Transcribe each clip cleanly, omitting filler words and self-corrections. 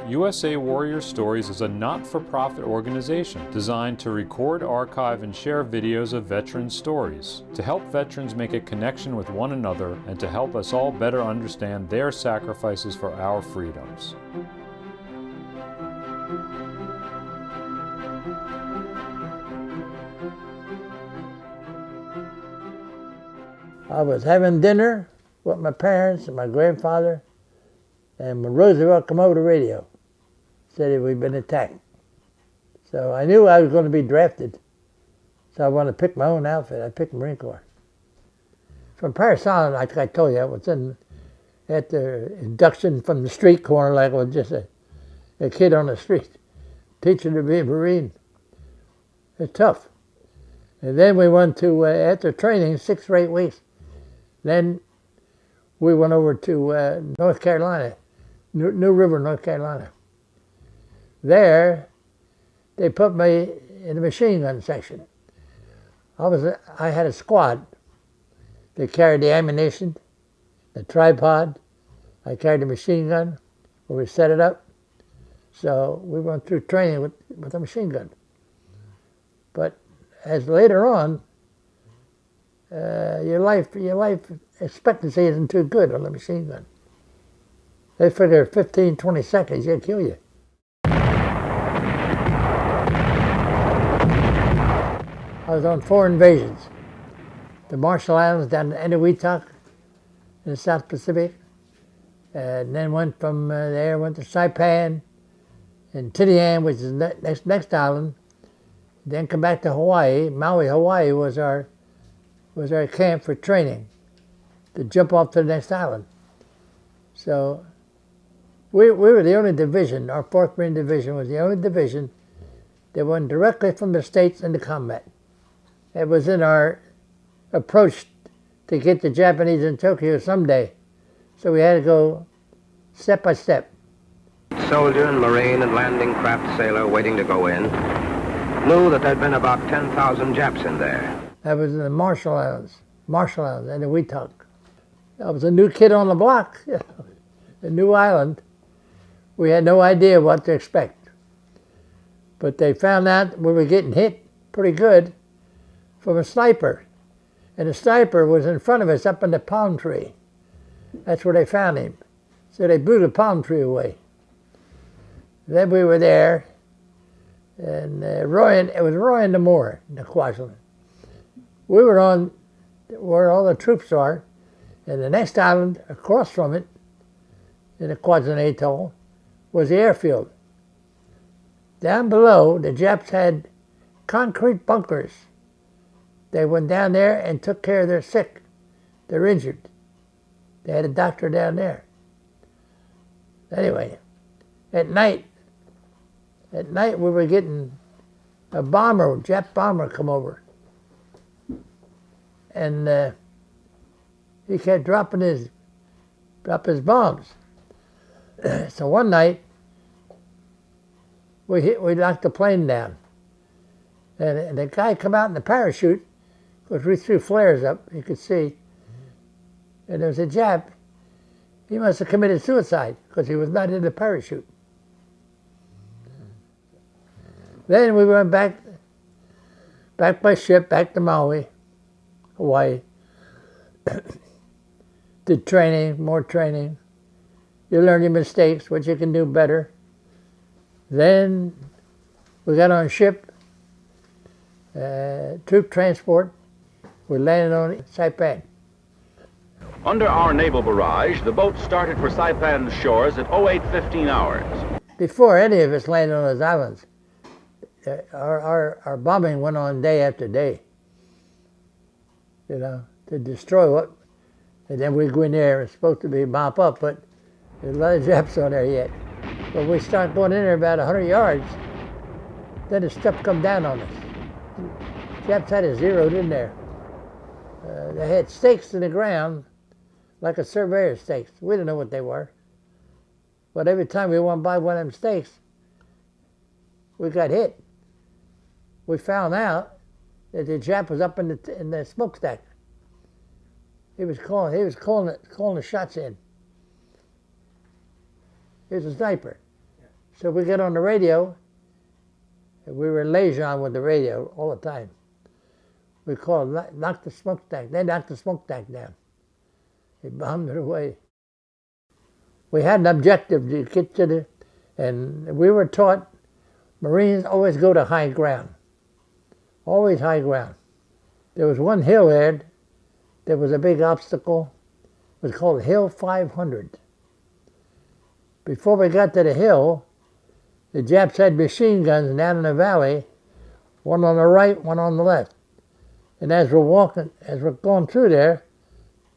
USA Warrior Stories is a not-for-profit organization designed to record, archive, and share videos of veteran stories, to help veterans make a connection with one another and to help us all better understand their sacrifices for our freedoms. I was having dinner with my parents and my grandfather, and when Roosevelt come over the radio, said we'd been attacked. So I knew I was going to be drafted. So I wanted to pick my own outfit. I picked Marine Corps. From Paris Island, like I told you, I was at the induction from the street corner like I was just a kid on the street, teaching to be a Marine. It's tough. And then we went to, after training, 6 or 8 weeks, then we went over to North Carolina, New River, North Carolina. There, they put me in the machine gun section. I had a squad. They carried the ammunition, the tripod. I carried the machine gun where we set it up. So we went through training with a machine gun. But as later on, your life expectancy isn't too good on the machine gun. They figure 15, 20 seconds, they'll kill you. I was on 4 invasions. The Marshall Islands down to Eniwetok in the South Pacific. And then went from there, went to Saipan and Tinian, which is the next island. Then come back to Hawaii. Maui, Hawaii was our camp for training to jump off to the next island. So we were the only division, our 4th Marine Division was the only division that went directly from the States into combat. It was in our approach to get the Japanese in Tokyo someday. So we had to go step by step. Soldier and Marine and landing craft sailor waiting to go in knew that there'd been about 10,000 Japs in there. That was in the Marshall Islands, and Eniwetok. I was a new kid on the block, a new island. We had no idea what to expect. But they found out we were getting hit pretty good from a sniper. And the sniper was in front of us up in the palm tree. That's where they found him. So they blew the palm tree away. Then we were there, and it was Roy and the Moore, the Kwajalein. We were on where all the troops are, and the next island across from it, in the Kwajalein Atoll, was the airfield. Down below, the Japs had concrete bunkers. They went down there and took care of their sick, their injured. They had a doctor down there. Anyway, at night we were getting a Jap bomber come over. And he kept dropping his bombs. So one night, we knocked the plane down. And the guy come out in the parachute, because we threw flares up, you could see. And there was a Jap. He must have committed suicide, because he was not in the parachute. Then we went back by ship, back to Maui, Hawaii. Did training, more training. You learn your mistakes, what you can do better. Then we got on ship, troop transport. We landed on Saipan. Under our naval barrage, the boat started for Saipan's shores at 08:15 hours. Before any of us landed on those islands, our bombing went on day after day, to destroy what, and then we go in there, it's supposed to be mop up, but there's a lot of Japs on there yet. But we start going in there about 100 yards, then the stuff come down on us. Japs had it zeroed in there. They had stakes in the ground, like a surveyor's stakes. We didn't know what they were. But every time we went by one of them stakes, we got hit. We found out that the Jap was up in the smokestack. He was calling the shots in. He was a sniper. So we get on the radio, and we were liaison with the radio all the time. We called, knock the smokestack. They knocked the smokestack down. They bombed it away. We had an objective to get to the, and we were taught Marines always go to high ground. Always high ground. There was one hill there was a big obstacle. It was called Hill 500. Before we got to the hill, the Japs had machine guns down in the valley, one on the right, one on the left. And as we're going through there,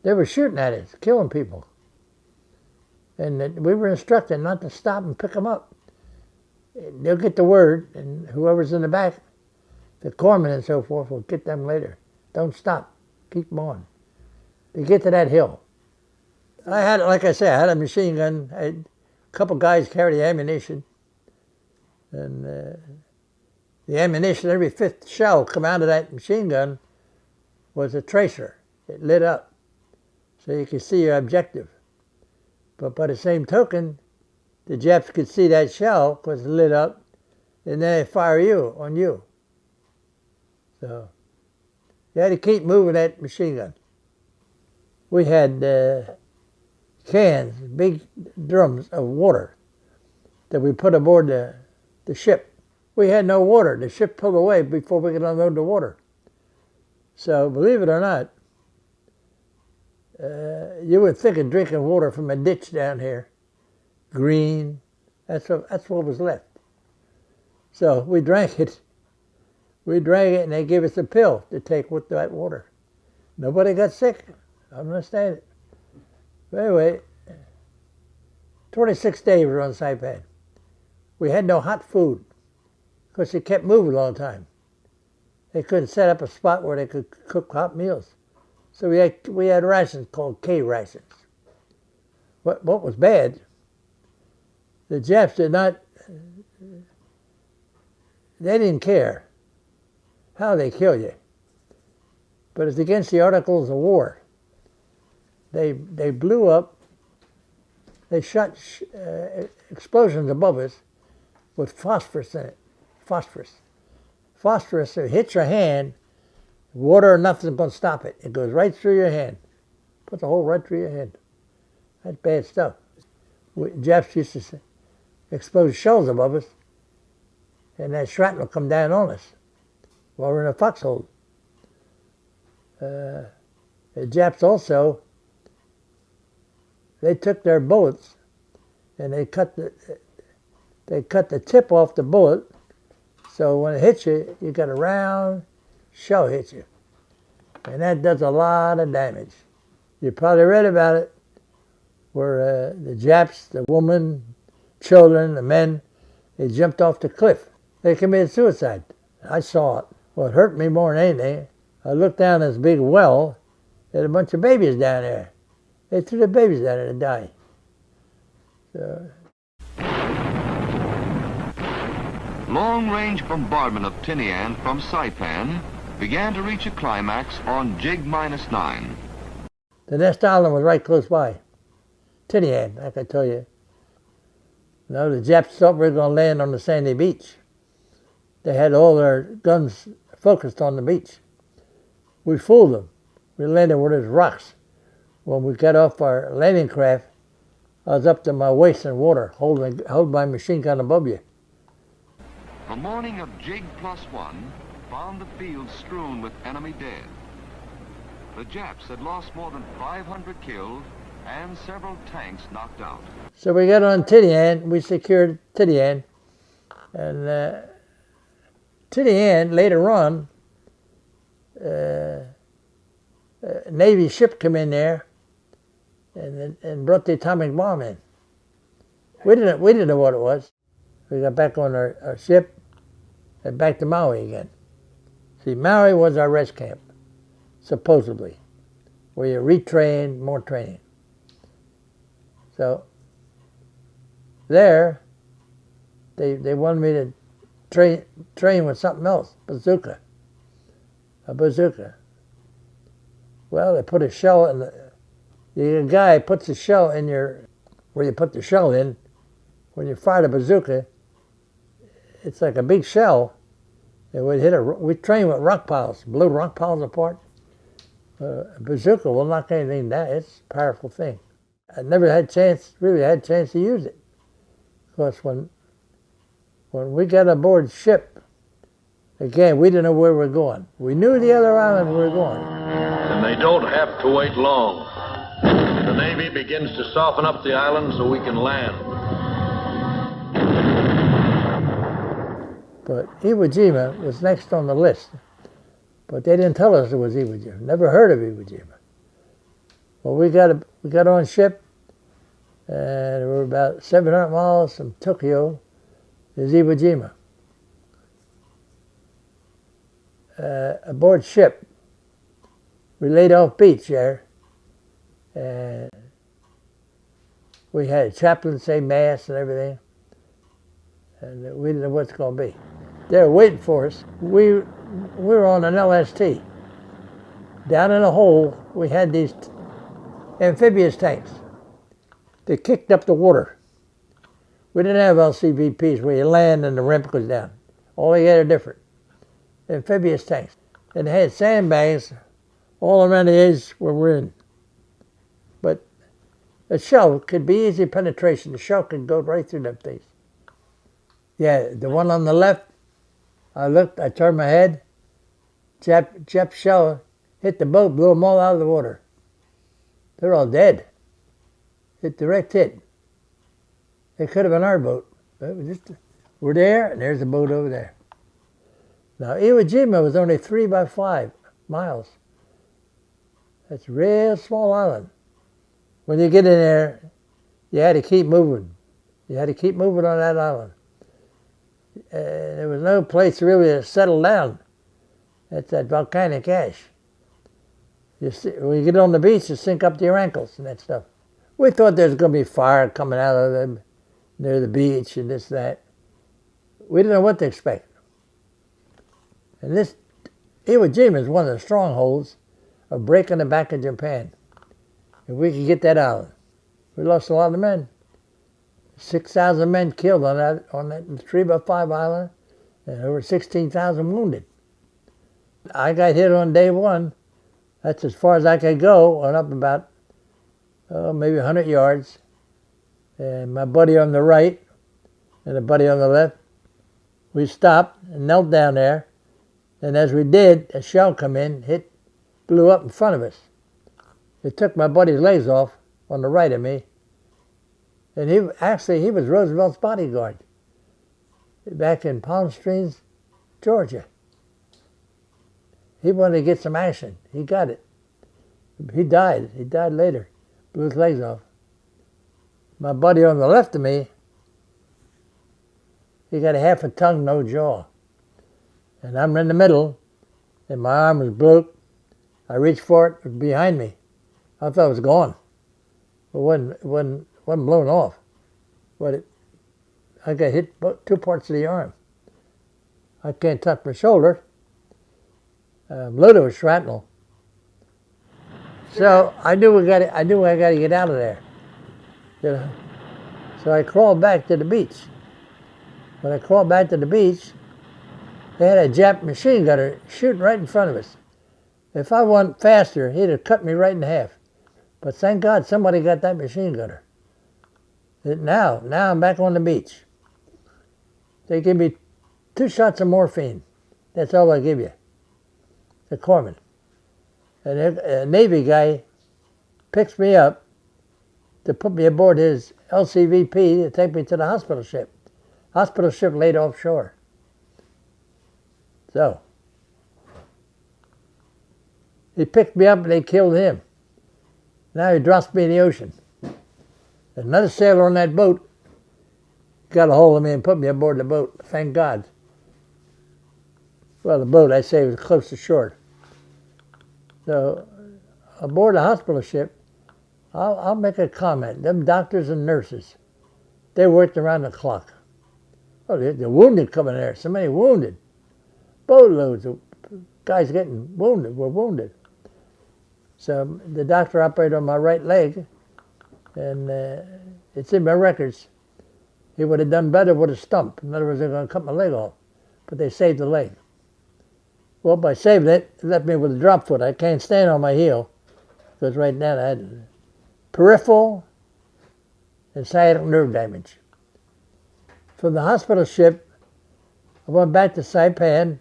they were shooting at us, killing people. And we were instructed not to stop and pick them up. They'll get the word, and whoever's in the back, the corpsmen and so forth, will get them later. Don't stop. Keep them on. They get to that hill. I had, like I said, I had a machine gun. I had a couple guys carry the ammunition. And the ammunition, every fifth shell come out of that machine gun was a tracer. It lit up so you could see your objective. But by the same token, the Japs could see that shell because it lit up, and then they fire on you. So you had to keep moving that machine gun. We had cans, big drums of water that we put aboard the ship. We had no water. The ship pulled away before we could unload the water. So believe it or not, you would think of drinking water from a ditch down here, green. That's what was left. So we drank it. We drank it, and they gave us a pill to take with that water. Nobody got sick. I don't understand it. But anyway, 26 days we were on Saipan. We had no hot food because it kept moving all the time. They couldn't set up a spot where they could cook hot meals. So we had rations called K rations. What was bad, the Japs did not, they didn't care how they kill you. But it's against the Articles of War. They blew up, they shot explosions above us with phosphorus in it. Phosphorus. Phosphorus, it hits your hand, water or nothing's going to stop it. It goes right through your hand. Puts a hole right through your hand. That's bad stuff. Japs used to expose shells above us, and that shrapnel will come down on us while we're in a foxhole. The Japs also, they took their bullets and they cut the tip off the bullet, so when it hits you, you got a round shell hit you. And that does a lot of damage. You probably read about it, where the Japs, the women, children, the men, they jumped off the cliff. They committed suicide. I saw it. What hurt me more than anything, I looked down this big well, there had a bunch of babies down there. They threw the babies down there to die. So. Long-range bombardment of Tinian from Saipan began to reach a climax on Jig-9. The next island was right close by. Tinian, like I told you. No, the Japs thought we were going to land on the sandy beach. They had all their guns focused on the beach. We fooled them. We landed where there's rocks. When we got off our landing craft, I was up to my waist in water, holding my machine gun above you. The morning of Jig+1 found the field strewn with enemy dead. The Japs had lost more than 500 killed and several tanks knocked out. So we got on Tinian, we secured Tinian, and Tinian later on, Navy ship come in there and brought the atomic bomb in. We didn't know what it was. We got back on our ship and back to Maui again. See, Maui was our rest camp, supposedly, where you retrain, more training. So there, they wanted me to train with something else, a bazooka. Well, they put a shell in the guy puts a shell in where you put the shell in, when you fired a bazooka, it's like a big shell. And we train with rock piles, blow rock piles apart. A bazooka will knock anything down. It's a powerful thing. I never really had a chance to use it. Because when we got aboard ship, again, we didn't know where we were going. We knew the other island we were going. And they don't have to wait long. The Navy begins to soften up the island so we can land. But Iwo Jima was next on the list. But they didn't tell us it was Iwo Jima. Never heard of Iwo Jima. Well, we got on ship, and we were about 700 miles from Tokyo. Is Iwo Jima. Aboard ship, we laid off beach there, and we had a chaplain say mass and everything, and we didn't know what it's going to be. They were waiting for us. We were on an LST. Down in a hole, we had these amphibious tanks. They kicked up the water. We didn't have LCVPs where you land and the ramp goes down. All they had are different. Amphibious tanks. And they had sandbags all around the edge where we're in. But a shell could be easy penetration. The shell could go right through that things. Yeah, the one on the left, I looked, I turned my head, Jap shell hit the boat, blew them all out of the water. They're all dead. Hit direct hit. It could have been our boat. But we're there, and there's the boat over there. Now, Iwo Jima was only 3 by 5 miles. That's a real small island. When you get in there, you had to keep moving. You had to keep moving on that island. There was no place really to settle down. That's that volcanic ash. When you get on the beach, you sink up to your ankles and that stuff. We thought there was going to be fire coming out of them near the beach and this, that. We didn't know what to expect. And this Iwo Jima is one of the strongholds of breaking the back of Japan. If we could get that island. We lost a lot of men. 6,000 men killed on that 3 by 5 island, and over 16,000 wounded. I got hit on day one. That's as far as I could go, on up about maybe 100 yards. And my buddy on the right and a buddy on the left, we stopped and knelt down there. And as we did, a shell come in, blew up in front of us. It took my buddy's legs off on the right of me. And he was Roosevelt's bodyguard back in Palm Springs, Georgia. He wanted to get some action. He got it. He died. He died later. Blew his legs off. My buddy on the left of me, he got a half a tongue, no jaw. And I'm in the middle, and my arm was broke. I reached for it, it was behind me. I thought it was gone. It wasn't blown off. But I got hit 2 parts of the arm. I can't touch my shoulder. Loaded with shrapnel. So I knew I got to get out of there. So I crawled back to the beach. When I crawled back to the beach, they had a Jap machine gunner shooting right in front of us. If I went faster, he'd have cut me right in half. But thank God somebody got that machine gunner. Now I'm back on the beach. They give me 2 shots of morphine. That's all I give you. The corpsman. And a Navy guy picks me up to put me aboard his LCVP to take me to the hospital ship. Hospital ship laid offshore. So, he picked me up and they killed him. Now he drops me in the ocean. Another sailor on that boat got a hold of me and put me aboard the boat. Thank God. Well, the boat, I say, was close to shore. So, aboard the hospital ship, I'll make a comment. Them doctors and nurses, they worked around the clock. Oh, the wounded coming there. So many wounded. Boatloads of guys were wounded. So the doctor operated on my right leg, and it's in my records. He would have done better with a stump. In other words, they're going to cut my leg off. But they saved the leg. Well, by saving it, it left me with a drop foot. I can't stand on my heel, because right now I had peripheral and sciatic nerve damage. From the hospital ship, I went back to Saipan.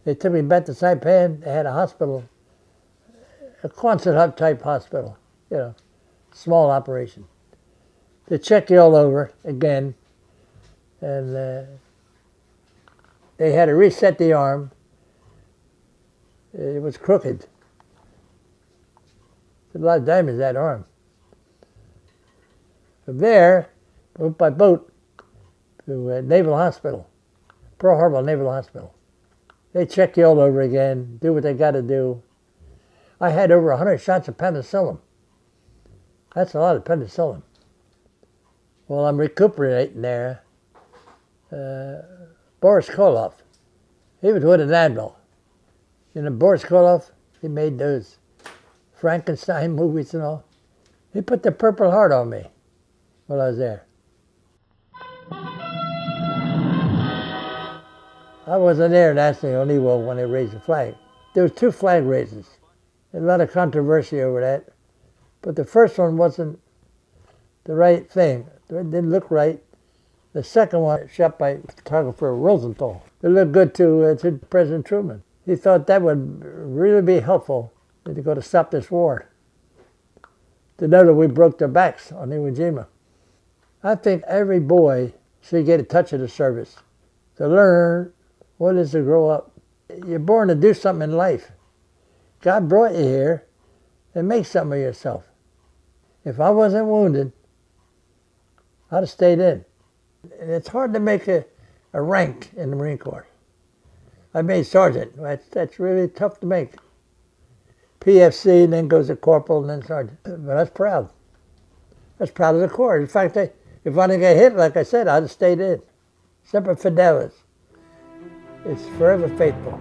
They took me back to Saipan. They had a hospital, a Quonset hut type hospital, small operation. They checked you all over again, and they had to reset the arm. It was crooked. There's a lot of damage to that arm. From there, I went by boat to Naval Hospital, Pearl Harbor Naval Hospital. They check you all over again, do what they got to do. I had over 100 shots of penicillin. That's a lot of penicillin. While I'm recuperating there, Boris Karloff, he was with an admiral. Boris Karloff, he made those Frankenstein movies and all. He put the Purple Heart on me while I was there. I wasn't there nationally on Iwo when they raised the flag. There was 2 flag raises. There's a lot of controversy over that. But the first one wasn't the right thing. It didn't look right. The second one, shot by photographer Rosenthal. It looked good to President Truman. He thought that would really be helpful to go to stop this war. To know that we broke their backs on Iwo Jima. I think every boy should get a touch of the service to learn what it is to grow up. You're born to do something in life. God brought you here and make something of yourself. If I wasn't wounded, I'd have stayed in. It's hard to make a rank in the Marine Corps. I made sergeant. That's really tough to make. PFC, and then goes to corporal, and then sergeant. But that's proud. That's proud of the Corps. In fact, if I didn't get hit, like I said, I'd have stayed in. Semper Fidelis. It's forever faithful.